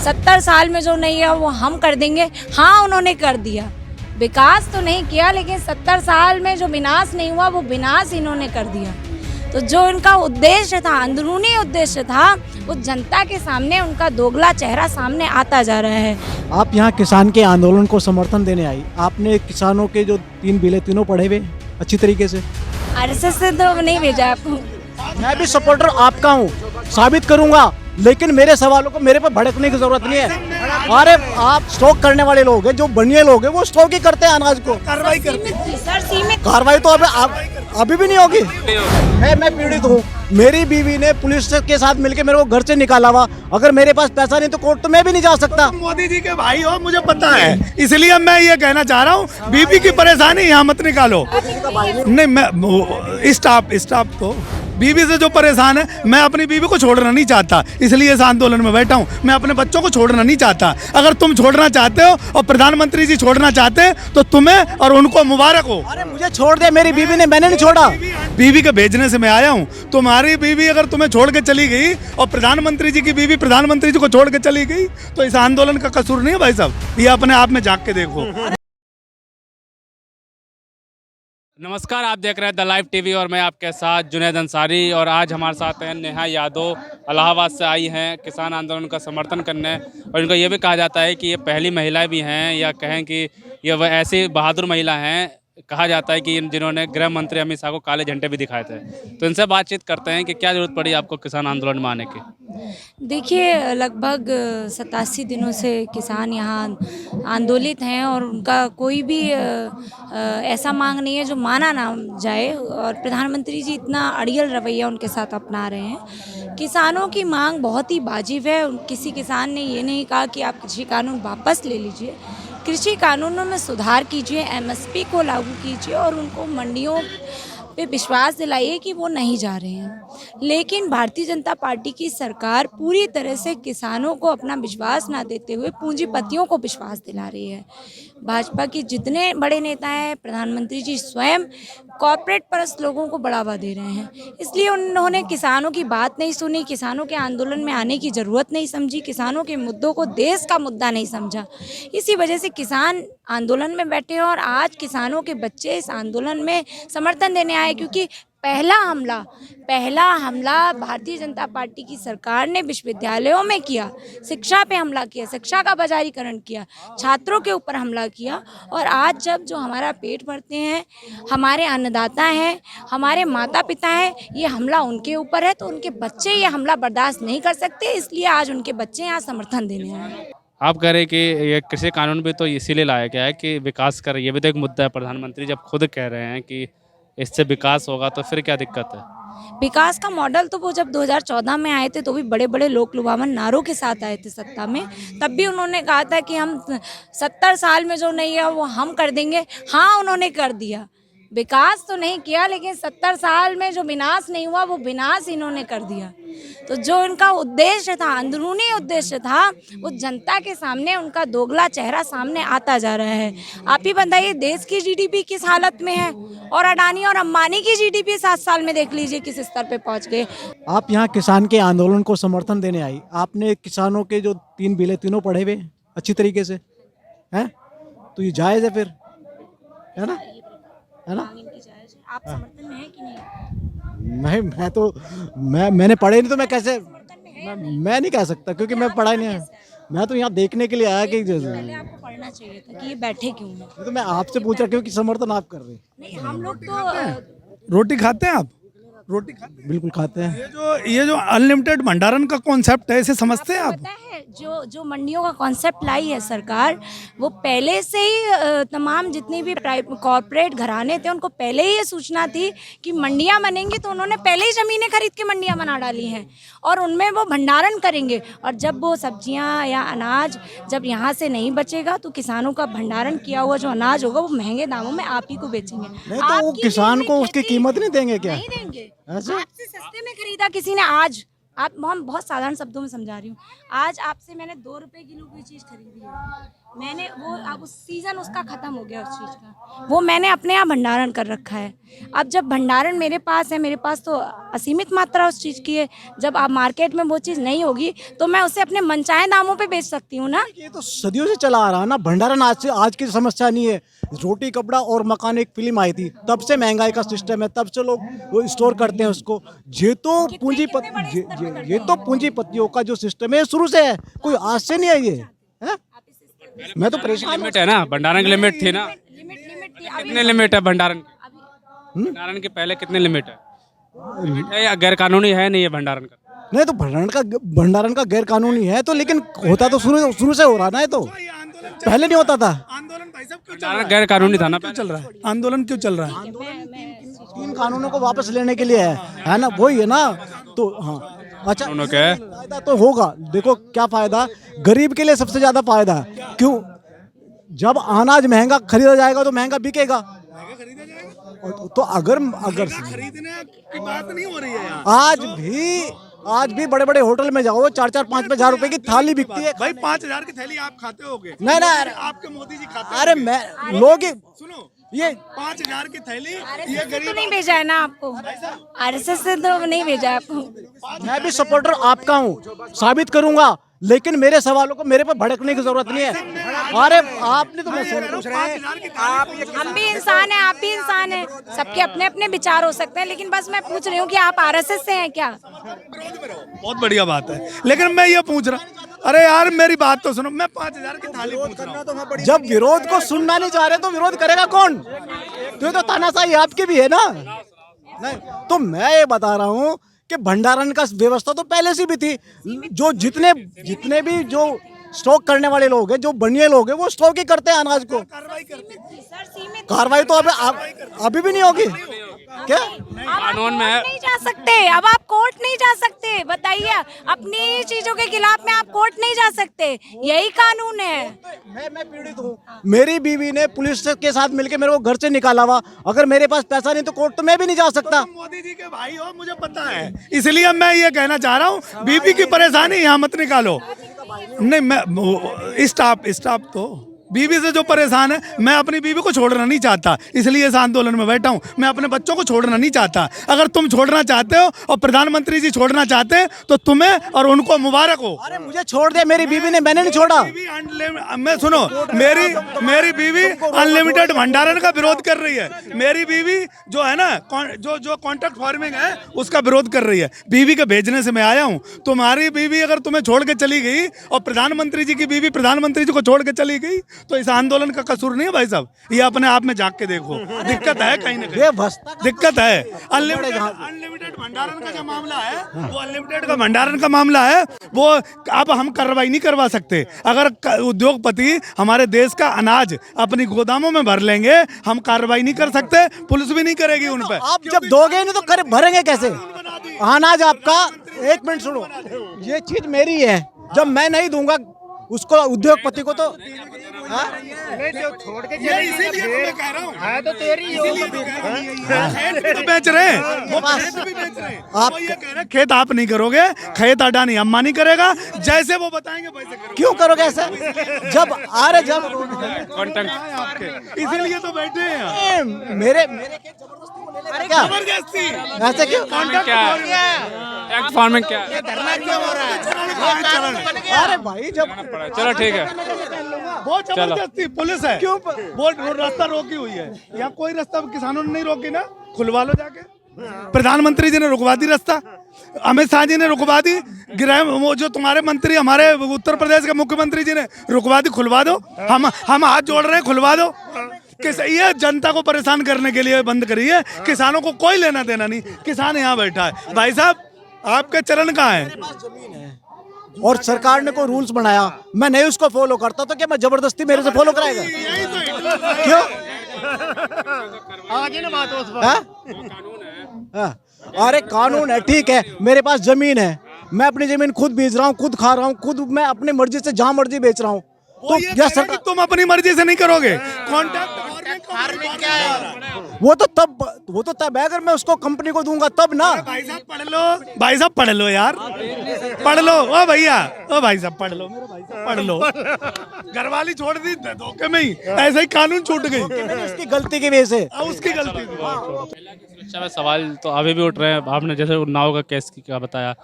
70 साल में जो नहीं है वो हम कर देंगे। हाँ, उन्होंने कर दिया, विकास तो नहीं किया, लेकिन 70 साल में जो विनाश नहीं हुआ वो विनाश इन्होंने कर दिया। तो जो इनका उद्देश्य था, अंदरूनी उद्देश्य था, वो जनता के सामने उनका दोगला चेहरा सामने आता जा रहा है। आप यहाँ किसान के आंदोलन को समर्थन देने आई, आपने किसानों के जो 3 बिलें तीनों पढ़े हुए अच्छी तरीके से? आरएसएस से तो नहीं भेजा आपको। मैं भी सपोर्टर आपका हूँ, साबित करूंगा, लेकिन मेरे सवालों को मेरे पर भड़कने की जरूरत नहीं है। अरे आप स्टॉक करने वाले लोग हैं, जो बनिए लोग हैं, वो स्टॉक ही करते हैं अनाज को। कार्रवाई करते हैं सर, सीमित कार्रवाई तो अभी भी नहीं होगी। मैं पीड़ित हूँ, मेरी बीवी ने पुलिस के साथ मिलकर मेरे को घर से निकाला हुआ। अगर मेरे पास पैसा नहीं तो कोर्ट तो मैं भी नहीं जा सकता। मोदी जी के भाई हो, मुझे पता है, इसलिए मैं ये कहना चाह रहा हूँ, बीबी की परेशानी यहाँ मत निकालो। नहीं, मैं स्टाफ तो बीवी से जो परेशान है, मैं अपनी बीवी को छोड़ना नहीं चाहता, इसलिए इस आंदोलन में बैठा हूँ। मैं अपने बच्चों को छोड़ना नहीं चाहता। अगर तुम छोड़ना चाहते हो और प्रधानमंत्री जी छोड़ना चाहते हैं तो तुम्हें और उनको मुबारक हो। अरे मुझे छोड़ दे, मेरी बीवी ने, मैंने नहीं छोड़ा। बीवी के भेजने से मैं आया हूँ। तुम्हारी बीवी अगर तुम्हें छोड़ के चली गई और प्रधानमंत्री जी की बीवी प्रधानमंत्री जी को छोड़ के चली गई तो इस आंदोलन का कसूर नहीं है भाई साहब, ये अपने आप में झांक के देखो। नमस्कार, आप देख रहे हैं द लाइव टीवी और मैं आपके साथ जुनैद अंसारी। और आज हमारे साथ हैं नेहा यादव, इलाहाबाद से आई हैं किसान आंदोलन का समर्थन करने। और इनको ये भी कहा जाता है कि ये पहली महिला भी हैं, या कहें कि ये वह ऐसी बहादुर महिला हैं, कहा जाता है कि जिन्होंने गृह मंत्री अमित शाह को काले झंडे भी दिखाए थे। तो इनसे बातचीत करते हैं कि क्या ज़रूरत पड़ी आपको किसान आंदोलन में आने की। देखिए, लगभग 87 दिनों से किसान यहाँ आंदोलित हैं और उनका कोई भी ऐसा मांग नहीं है जो माना ना जाए। और प्रधानमंत्री जी इतना अड़ियल रवैया उनके साथ अपना रहे हैं। किसानों की मांग बहुत ही वाजिब है। किसी किसान ने ये नहीं कहा कि आप कृषि कानून वापस ले लीजिए। कृषि कानूनों में सुधार कीजिए, एमएसपी को लागू कीजिए और उनको मंडियों पे विश्वास दिलाइए कि वो नहीं जा रहे हैं। लेकिन भारतीय जनता पार्टी की सरकार पूरी तरह से किसानों को अपना विश्वास ना देते हुए पूंजीपतियों को विश्वास दिला रही है। भाजपा के जितने बड़े नेता हैं, प्रधानमंत्री जी स्वयं कॉर्पोरेट परस्त लोगों को बढ़ावा दे रहे हैं। इसलिए उन्होंने किसानों की बात नहीं सुनी, किसानों के आंदोलन में आने की ज़रूरत नहीं समझी, किसानों के मुद्दों को देश का मुद्दा नहीं समझा। इसी वजह से किसान आंदोलन में बैठे हैं और आज किसानों के बच्चे इस आंदोलन में समर्थन देने आए, क्योंकि पहला हमला भारतीय जनता पार्टी की सरकार ने विश्वविद्यालयों में किया, शिक्षा पे हमला किया, शिक्षा का बाजारीकरण किया, छात्रों के ऊपर हमला किया। और आज जब जो हमारा पेट भरते हैं, हमारे अन्नदाता हैं, हमारे माता पिता हैं, ये हमला उनके ऊपर है, तो उनके बच्चे ये हमला बर्दाश्त नहीं कर सकते। इसलिए आज उनके बच्चे यहाँ समर्थन देने आए। आप कह रहे हैं कि ये कृषि कानून भी तो इसीलिए लाया गया है कि विकास करे, ये भी तो एक मुद्दा है। प्रधानमंत्री जब खुद कह रहे हैं कि इससे विकास होगा तो फिर क्या दिक्कत है? विकास का मॉडल तो वो जब 2014 में आए थे तो भी बड़े बड़े लोक लुभावन नारों के साथ आए थे सत्ता में। तब भी उन्होंने कहा था कि हम 70 साल में जो नहीं है वो हम कर देंगे। हाँ, उन्होंने कर दिया, विकास तो नहीं किया, लेकिन 70 साल में जो विनाश नहीं हुआ वो विनाश इन्होंने कर दिया। तो जो इनका उद्देश्य था, अंदरूनी उद्देश्य था, वो जनता के सामने उनका दोगला चेहरा सामने आता जा रहा है। आप ही बताइए, देश की जीडीपी किस हालत में है, और अडानी और अंबानी की जीडीपी 7 साल में देख लीजिए किस स्तर पे पहुंच गए। आप यहाँ किसान के आंदोलन को समर्थन देने आई, आपने किसानों के जो 3 बिलें तीनों पढ़े हुए अच्छी तरीके से हैं, तो ये जायज़ है फिर, है ना? आप समर्थन में है कि नहीं? नहीं, मैंने पढ़े नहीं तो मैं कैसे, मैं नहीं कह सकता, क्योंकि मैं पढ़ा ही नहीं है। मैं तो यहाँ देखने के लिए आया कि पहले आपको पढ़ना चाहिए था कि ये बैठे क्यों हैं। तो मैं आपसे पूछ रहा क्योंकि समर्थन आप कर रहे हैं। नहीं, हम लोग तो रोटी खाते हैं आप? रोटी खाते हैं? बिल्कुल खाते हैं। ये जो अनलिमिटेड भंडारण का कॉन्सेप्ट है, इसे समझते हैं आप? पता है, जो मंडियों का कॉन्सेप्ट लाई है सरकार, वो पहले से ही तमाम जितनी भी कॉर्पोरेट घराने थे उनको पहले ही ये सूचना थी कि मंडियां बनेंगी, तो उन्होंने पहले ही ज़मीनें खरीद के मंडियां बना डाली हैं और उनमें वो भंडारण करेंगे। और जब वो सब्जियां या अनाज जब यहाँ से नहीं बचेगा तो किसानों का भंडारण किया हुआ जो अनाज होगा वो महंगे दामों में आप ही को बेचेंगे। नहीं तो वो किसान को उसकी कीमत नहीं देंगे क्या? नहीं देंगे। ऐसे? आपसे सस्ते में खरीदा किसी ने आज, आप हम बहुत साधारण शब्दों में समझा रही हूँ। आज आपसे मैंने 2 रुपए किलो कोई चीज़ खरीदी है, मैंने वो अब उस सीज़न उसका ख़त्म हो गया उस चीज़ का, वो मैंने अपने यहाँ भंडारण कर रखा है। अब जब भंडारण मेरे पास है, मेरे पास तो असीमित मात्रा उस चीज़ की है। जब आप मार्केट में वो चीज़ नहीं होगी तो मैं उसे अपने मनचाहे दामों पे बेच सकती हूँ ना। ये तो सदियों से चला आ रहा है ना भंडारण। आज की समस्या नहीं है। रोटी कपड़ा और मकान एक फिल्म आई थी, तब से महंगाई का सिस्टम है, तब से लोग वो स्टोर करते हैं उसको। ये तो ये तो पूंजीपतियों का जो सिस्टम है शुरू से है, कोई आज से नहीं है ये है? मैं तो परेशान हूँ। लिमिट है ना, भंडारण की लिमिट थी ना। लिमिट थी। कितने लिमिट है भंडारण की? भंडारण के पहले कितने लिमिट है या गैर कानूनी है नहीं ये भंडारण का? नहीं तो भंडारण का गैर कानूनी है तो, लेकिन होता तो शुरू से हो रहा ना। ये तो पहले नहीं होता था। आंदोलन भाई साहब क्यों भंडारण गैर कानूनी था ना, क्यों चल रहा है? आंदोलन क्यों चल रहा है? 3 कानूनों को वापस लेने के लिए है ना, वही है ना। तो हाँ, अच्छा कानूनों के फायदा तो होगा। देखो क्या फायदा, गरीब के लिए सबसे ज्यादा फायदा है। क्यों? जब अनाज महंगा खरीदा जाएगा तो महंगा बिकेगा। तो अगर खरीदने की बात नहीं हो रही है यहाँ। आज भी बड़े बड़े होटल में जाओ, 4-5 हजार रुपए की थाली बिकती है। भाई 5,000 की थैली आप खाते होगे? नहीं ना, आपके मोदी जी खाते अरे मैं लोग सुनो, ये 5,000 की थैली ये आरएसएस से गरीब तो नहीं भेजा है ना आपको, आरएसएस से तो नहीं भेजा है आपको। मैं भी सपोर्टर आपका हूँ, साबित करूंगा, लेकिन मेरे सवालों को मेरे पर भड़कने की जरूरत नहीं है। अरे आपने तो मैं पूछ रहे हैं, हम भी इंसान हैं, आप भी इंसान हैं, सबके अपने अपने विचार हो सकते हैं, लेकिन बस मैं पूछ रही हूँ कि आप आरएसएस से हैं क्या? बहुत बढ़िया बात है, लेकिन मैं ये पूछ रहा, अरे यार मेरी बात तो सुनो, मैं 5,000 की थाली पूछ रहा हूँ। जब विरोध को सुनना नहीं चाह रहे तो विरोध करेगा कौन? तो ये तो तानाशाही आपकी भी है ना। नहीं तो मैं ये बता रहा हूँ कि भंडारण का व्यवस्था तो पहले से भी थी। जो जितने भी जो स्टॉक करने वाले लोग हैं, जो बनिए लोग हैं, वो स्टॉक ही करते हैं अनाज को। कार्रवाई तो अभी भी नहीं होगी क्या? कानून में है। नहीं जा सकते, अब आप कोर्ट नहीं जा सकते, बताइए, अपनी चीजों के खिलाफ में आप कोर्ट नहीं जा सकते, यही कानून है। मैं पीड़ित हूँ, मेरी बीवी ने पुलिस के साथ मिलकर मेरे को घर से निकाला हुआ। अगर मेरे पास पैसा नहीं तो कोर्ट तो मैं भी नहीं जा सकता। मोदी जी के भाई हो, मुझे पता है, इसलिए मैं ये कहना चाह रहा हूँ, बीबी की परेशानी यहाँ मत निकालो। नहीं मैं स्टॉप तो बीवी से जो परेशान है, मैं अपनी बीवी को छोड़ना नहीं चाहता, इसलिए इस आंदोलन में बैठा हूँ। मैं अपने बच्चों को छोड़ना नहीं चाहता। अगर तुम छोड़ना चाहते हो और प्रधानमंत्री जी छोड़ना चाहते हैं तो तुम्हें और उनको मुबारक हो। अरे मुझे छोड़ दिया मेरी बीवी ने, मैंने नहीं छोड़ा। मैं सुनो, मेरी बीवी अनलिमिटेड भंडारण का विरोध कर रही है। मेरी बीवी जो है ना, जो कॉन्ट्रैक्ट फार्मिंग है उसका विरोध कर रही है। बीवी के भेजने से मैं आया हूँ। तुम्हारी बीवी अगर तुम्हें छोड़ के चली गई और प्रधानमंत्री जी की बीवी प्रधानमंत्री जी को छोड़ के चली गई तो इस आंदोलन का कसूर नहीं है भाई साहब। ये अपने आप में जाग के देखो, दिक्कत है कहीं ना कहीं, दिक्कत है। अनलिमिटेड भंडारण का जो मामला है, वो अनलिमिटेड का भंडारण का मामला है, वो अब हम कार्रवाई नहीं करवा सकते। अगर उद्योगपति हमारे देश का अनाज अपनी गोदामों में भर लेंगे, हम कार्रवाई नहीं कर सकते, पुलिस भी नहीं करेगी उन पर। आप जब दोगे नहीं तो भरेंगे कैसे अनाज आपका? 1 मिनट सुनो, ये चीज मेरी है, जब मैं नहीं दूंगा उसको, उद्योगपति को, तो छोड़ के इसीलिए मैं कह रहा हूँ, है तो तेरी खेत भी तो बेच रहे हैं, वो खेत भी बेच रहे हैं। वो ये कह रहे हैं खेत आप नहीं करोगे, खेत अडानी अम्बानी करेगा, जैसे वो बताएंगे वैसे करोगे। क्यों करोगे ऐसे? जब कॉन्टेक्ट, इसीलिए तो बैठे हैं मेरे जबरदस्ती। ऐसे क्यों? टैक्स फार्मिंग क्या है? अरे भाई जब चलो ठीक है, बहुत जबरदस्ती पुलिस है, क्यों? वो रास्ता रोकी हुई है। यहाँ कोई रास्ता किसानों ने नहीं रोकी ना, खुलवा लो जाके। प्रधानमंत्री जी ने रुकवा दी रास्ता, अमित शाह जी ने रुकवा दी, वो जो तुम्हारे मंत्री हमारे उत्तर प्रदेश के मुख्यमंत्री जी ने रुकवा दी, खुलवा दो। हम हाथ जोड़ रहे हैं, खुलवा दो। ये जनता को परेशान करने के लिए बंद करी है, किसानों को कोई लेना देना नहीं। किसान यहाँ बैठा है। भाई साहब आपके चरण कहाँ है? और सरकार ने कोई रूल्स बनाया, मैं नहीं उसको फॉलो करता तो क्या मैं जबरदस्ती मेरे से फॉलो कराएगा? क्यों? अरे कानून है, ठीक है, मेरे पास जमीन है, मैं अपनी जमीन खुद बेच रहा हूँ, खुद खा रहा हूँ, खुद मैं अपनी मर्जी से जहाँ मर्जी बेच रहा हूँ। तो ये सरकार तुम अपनी मर्जी से नहीं करोगे, कॉन्ट्रैक्ट फार्मिंग वो तो तब है अगर मैं उसको कंपनी को दूंगा तब ना। भाई साहब पढ़ लो, भाई साहब पढ़ लो यार, पढ़ लो। ओ भैया, ओ भाई साहब पढ़ लो, मेरे भाई साहब पढ़ लो। घरवाली छोड़ दी धोखे में ही, ऐसे ही कानून छूट गई उसकी गलती की वजह से। उसकी गलती थी। सुरक्षा में सवाल तो अभी भी उठ रहे हैं। आपने जैसे उन्नाव का केस का बताया,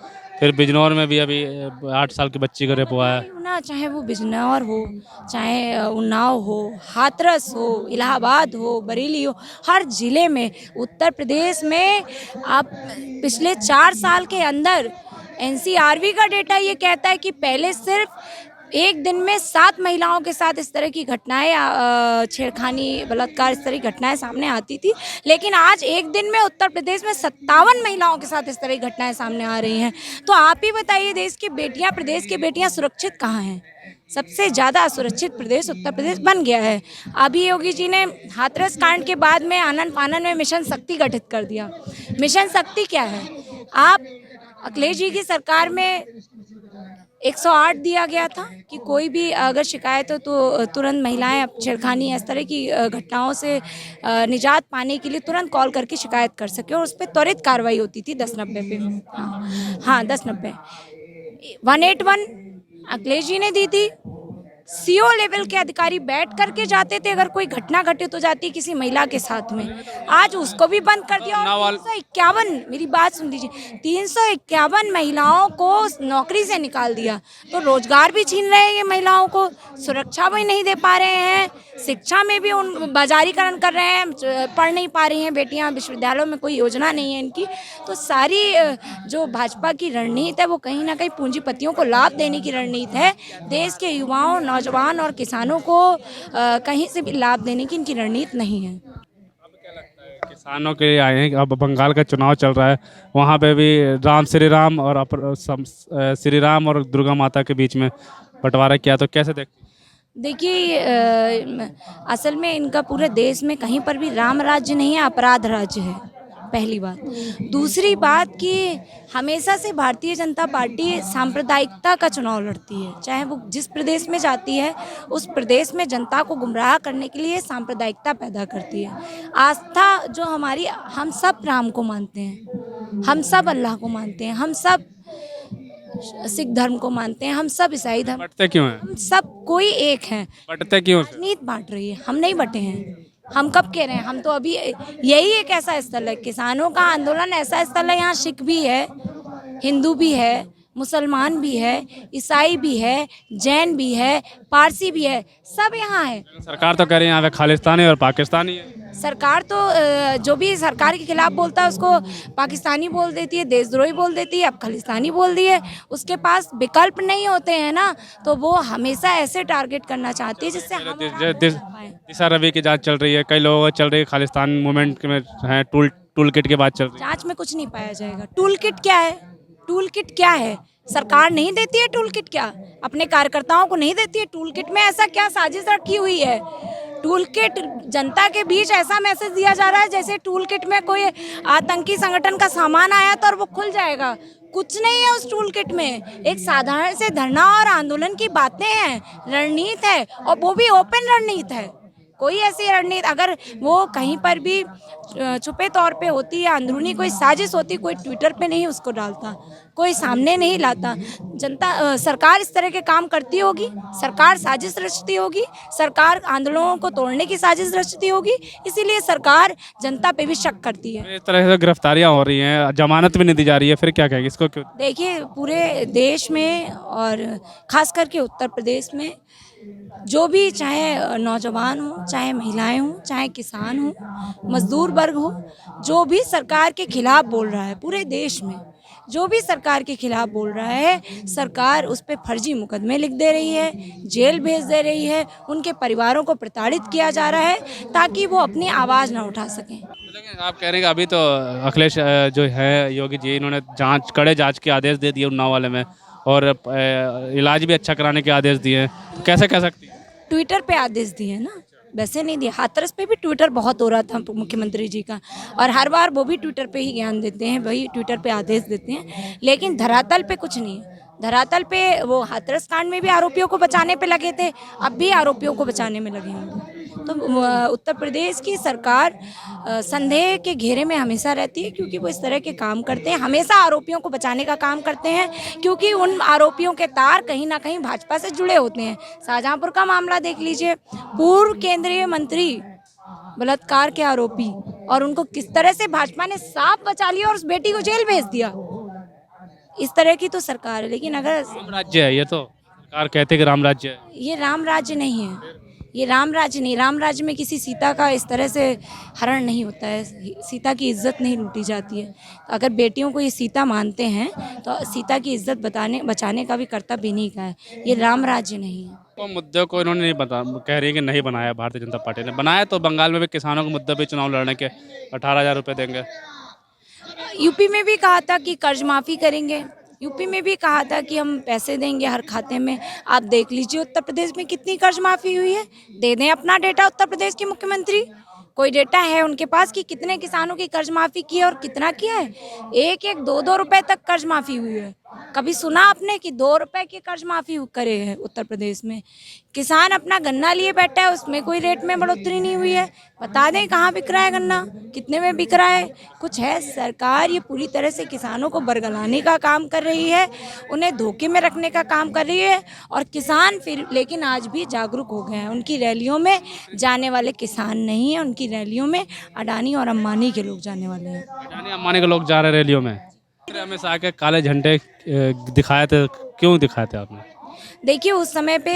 फिर बिजनौर में भी अभी 8 साल की बच्ची का रेप हुआ है। ना, चाहे वो बिजनौर हो, चाहे उन्नाव हो, हाथरस हो, इलाहाबाद हो, बरेली हो, हर जिले में उत्तर प्रदेश में आप पिछले 4 साल के अंदर एनसीआरबी का डेटा ये कहता है कि पहले सिर्फ एक दिन में 7 महिलाओं के साथ इस तरह की घटनाएं, छेड़खानी, बलात्कार, इस तरह की घटनाएं सामने आती थी। लेकिन आज एक दिन में उत्तर प्रदेश में 57 महिलाओं के साथ इस तरह की घटनाएं सामने आ रही हैं। तो आप ही बताइए, देश की बेटियां, प्रदेश की बेटियां सुरक्षित कहाँ हैं? सबसे ज़्यादा असुरक्षित प्रदेश उत्तर प्रदेश बन गया है। अभी योगी जी ने हाथरस कांड के बाद में आनन फानन में मिशन शक्ति गठित कर दिया। मिशन शक्ति क्या है? आप अखिलेश जी की सरकार में 108 दिया गया था कि कोई भी अगर शिकायत हो तो तुरंत महिलाएं छेड़खानी इस तरह की घटनाओं से निजात पाने के लिए तुरंत कॉल करके शिकायत कर सके और उस पर त्वरित कार्रवाई होती थी 1090 पे। हाँ 1090 181 अखिलेश जी ने दी थी। सीओ लेवल के अधिकारी बैठ करके जाते थे अगर कोई घटना घटित हो जाती किसी महिला के साथ में। आज उसको भी बंद कर दिया। और 351, मेरी बात सुन लीजिए, 351 महिलाओं को नौकरी से निकाल दिया। तो रोजगार भी छीन रहे हैं ये महिलाओं को, सुरक्षा भी नहीं दे पा रहे हैं, शिक्षा में भी उन बाजारीकरण कर रहे हैं, पढ़ नहीं पा रही हैं बेटियां, विश्वविद्यालयों में कोई योजना नहीं है इनकी। तो सारी जो भाजपा की रणनीति है वो कहीं ना कहीं पूंजीपतियों को लाभ देने की रणनीति है। देश के युवाओं, नौजवान और किसानों को कहीं से भी लाभ देने की इनकी रणनीति नहीं है। किसानों के लिए आए हैं। अब बंगाल का चुनाव चल रहा है, वहाँ पे भी श्री राम और दुर्गा माता के बीच में बंटवारा किया, तो कैसे देखते? देखिए, असल में इनका पूरे देश में कहीं पर भी राम राज्य नहीं है, अपराध राज्य है, पहली बात। दूसरी बात कि हमेशा से भारतीय जनता पार्टी सांप्रदायिकता का चुनाव लड़ती है। चाहे वो जिस प्रदेश में जाती है उस प्रदेश में जनता को गुमराह करने के लिए सांप्रदायिकता पैदा करती है। आस्था जो हमारी, हम सब राम को मानते हैं, हम सब अल्लाह को मानते हैं, हम सब सिख धर्म को मानते हैं, हम सब ईसाई धर्म। बंटते क्यों हैं? हम सब कोई एक हैं। बंटते क्यों? राजनीति बांट रही है, हम नहीं बटे हैं। हम कब कह रहे हैं? हम तो अभी, यही एक ऐसा स्थल है, किसानों का आंदोलन ऐसा स्थल है, यहाँ सिख भी है, हिंदू भी है, मुसलमान भी है, ईसाई भी है, जैन भी है, पारसी भी है, सब यहाँ है। सरकार तो कह रही है यहाँ पे खालिस्तानी और पाकिस्तानी है। सरकार तो जो भी सरकार के खिलाफ बोलता है उसको पाकिस्तानी बोल देती है, देशद्रोही बोल देती है, अब खालिस्तानी बोल दी है। उसके पास विकल्प नहीं होते हैं ना, तो वो हमेशा ऐसे टारगेट करना चाहती है जिससे हम दिशा रवि की जांच चल रही है, कई लोगों की चल रही है, खालिस्तान मूवमेंट में है, टूल किट के बाद चल रही है। जांच में कुछ नहीं पाया जाएगा। टूल किट क्या है? टूल किट क्या है? सरकार नहीं देती है टूल किट? क्या अपने कार्यकर्ताओं को नहीं देती है टूल किट? में ऐसा क्या साजिश रखी हुई है? टूल किट जनता के बीच ऐसा मैसेज दिया जा रहा है जैसे टूल किट में कोई आतंकी संगठन का सामान आया था और वो खुल जाएगा। कुछ नहीं है उस टूल किट में। एक साधारण से धरना और आंदोलन की बातें हैं, रणनीति है, और वो भी ओपन रणनीति है। कोई ऐसी रणनीति अगर वो कहीं पर भी छुपे तौर पे होती है, अंदरूनी कोई साजिश होती, कोई ट्विटर पे नहीं उसको डालता, कोई सामने नहीं लाता। जनता, सरकार इस तरह के काम करती होगी, सरकार साजिश रचती होगी, सरकार आंदोलनों को तोड़ने की साजिश रचती होगी, इसीलिए सरकार जनता पे भी शक करती है। इस तरह से गिरफ्तारियां हो रही हैं, जमानत भी नहीं दी जा रही है, फिर क्या कहेंगे इसको? क्यों? देखिए, पूरे देश में और खास करके उत्तर प्रदेश में जो भी, चाहे नौजवान हो, चाहे महिलाएं हो, चाहे किसान हो, मजदूर वर्ग हो, जो भी सरकार के खिलाफ बोल रहा है, पूरे देश में जो भी सरकार के खिलाफ बोल रहा है, सरकार उस पर फर्जी मुकदमे लिख दे रही है, जेल भेज दे रही है, उनके परिवारों को प्रताड़ित किया जा रहा है ताकि वो अपनी आवाज़ ना उठा सकें। आप कह रहे हैं कि अभी तो अखिलेश जो है, योगी जी, इन्होंने कड़े जांच के आदेश दे दिए उन्नाव वाले में, और इलाज भी अच्छा कराने के आदेश दिए हैं, तो कैसे कह सकती है? ट्विटर पे आदेश दिए ना, वैसे नहीं दिया। हाथरस पे भी ट्विटर बहुत हो रहा था मुख्यमंत्री जी का, और हर बार वो भी ट्विटर पे ही ज्ञान देते हैं, वही ट्विटर पे आदेश देते हैं, लेकिन धरातल पे कुछ नहीं है। धरातल पे वो हाथरस कांड में भी आरोपियों को बचाने पे लगे थे, अब भी आरोपियों को बचाने में लगे होंगे। तो उत्तर प्रदेश की सरकार संदेह के घेरे में हमेशा रहती है, क्योंकि वो इस तरह के काम करते हैं, हमेशा आरोपियों को बचाने का काम करते हैं, क्योंकि उन आरोपियों के तार कहीं ना कहीं भाजपा से जुड़े होते हैं। शाहजहांपुर का मामला देख लीजिए, पूर्व केंद्रीय मंत्री बलात्कार के आरोपी, और उनको किस तरह से भाजपा ने साफ बचा लिया और उस बेटी को जेल भेज दिया। इस तरह की तो सरकार है। लेकिन अगर राम राज्य है ये, तो सरकार कहते हैं कि राम राज्य है। ये राम राज्य नहीं है, ये राम राज्य नहीं। राम राज्य में किसी सीता का इस तरह से हरण नहीं होता है, सीता की इज्जत नहीं लूटी जाती है। तो अगर बेटियों को ये सीता मानते हैं तो सीता की इज्जत बचाने का भी कर्तव्य इन्हीं का है। ये राम राज्य नहीं है। तो मुद्दे को इन्होंने नहीं बता, कह रही है कि नहीं बनाया, भारतीय जनता पार्टी ने बनाया। तो बंगाल में भी किसानों के मुद्दे पे चुनाव लड़ने के 18,000 रुपये देंगे। यूपी में भी कहा था कि कर्ज माफ़ी करेंगे, यूपी में भी कहा था कि हम पैसे देंगे हर खाते में। आप देख लीजिए उत्तर प्रदेश में कितनी कर्ज माफ़ी हुई है। दे दें अपना डेटा उत्तर प्रदेश के मुख्यमंत्री, कोई डेटा है उनके पास कि कितने किसानों की कर्ज माफ़ी की है और कितना किया है। 1-1, 2-2 रुपए तक कर्ज माफ़ी हुई है। कभी सुना आपने कि 2 रुपए की कर्ज माफ़ी करे हैं उत्तर प्रदेश में? किसान अपना गन्ना लिए बैठा है, उसमें कोई रेट में बढ़ोतरी नहीं हुई है। बता दें कहाँ बिक रहा है गन्ना, कितने में बिक रहा है, कुछ है? सरकार ये पूरी तरह से किसानों को बरगलाने का काम कर रही है, उन्हें धोखे में रखने का काम कर रही है। और किसान फिर लेकिन आज भी जागरूक हो गए हैं। उनकी रैलियों में जाने वाले किसान नहीं है, उनकी रैलियों में अडानी और अंबानी के लोग जाने वाले हैं। अडानी अंबानी के लोग जा रहे हैं रैलियों में। हमेशा आके काले झंडे दिखाए थे, क्यों दिखाए थे आपने? देखिए उस समय पे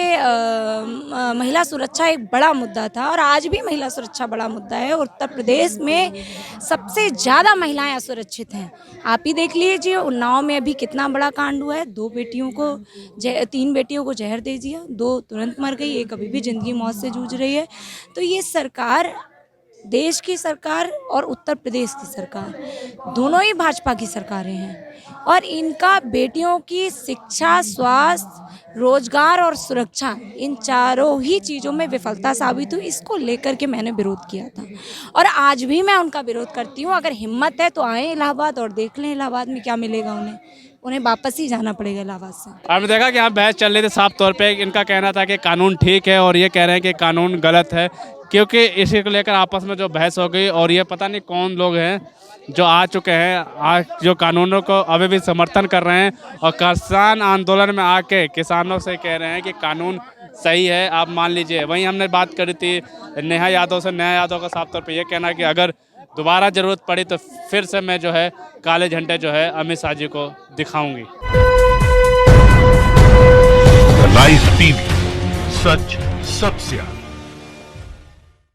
महिला सुरक्षा एक बड़ा मुद्दा था, और आज भी महिला सुरक्षा बड़ा मुद्दा है। उत्तर प्रदेश में सबसे ज़्यादा महिलाएं असुरक्षित हैं। आप ही देख लीजिए उन्नाव में अभी कितना बड़ा कांड हुआ है। 3 बेटियों को जहर दे दिया, 2 तुरंत मर गई, एक अभी भी ज़िंदगी मौत से जूझ रही है। तो ये सरकार, देश की सरकार और उत्तर प्रदेश की सरकार, दोनों ही भाजपा की सरकारें हैं, और इनका बेटियों की शिक्षा, स्वास्थ्य, रोजगार और सुरक्षा, इन चारों ही चीज़ों में विफलता साबित हुई। इसको लेकर के मैंने विरोध किया था, और आज भी मैं उनका विरोध करती हूँ। अगर हिम्मत है तो आए इलाहाबाद और देख लें इलाहाबाद में क्या मिलेगा। उन्हें वापस ही जाना पड़ेगा इलाहाबाद से। आपने देखा कि यहाँ बहस चल रही थी, साफ तौर पे इनका कहना था कि कानून ठीक है और ये कह रहे हैं कि कानून गलत है, क्योंकि इसी को लेकर आपस में जो बहस हो गई। और ये पता नहीं कौन लोग हैं जो आ चुके हैं, आज जो कानूनों को अभी भी समर्थन कर रहे हैं, और किसान आंदोलन में आके किसानों से कह रहे हैं कि कानून सही है। आप मान लीजिए, वहीं हमने बात करी थी नेहा यादव से। नेहा यादव का साफ तौर पे ये कहना है कि अगर दोबारा ज़रूरत पड़ी तो फिर से मैं जो है काले झंडे जो है अमित शाह जी को दिखाऊंगी। लाइव टीवी, सच सबसे आगे।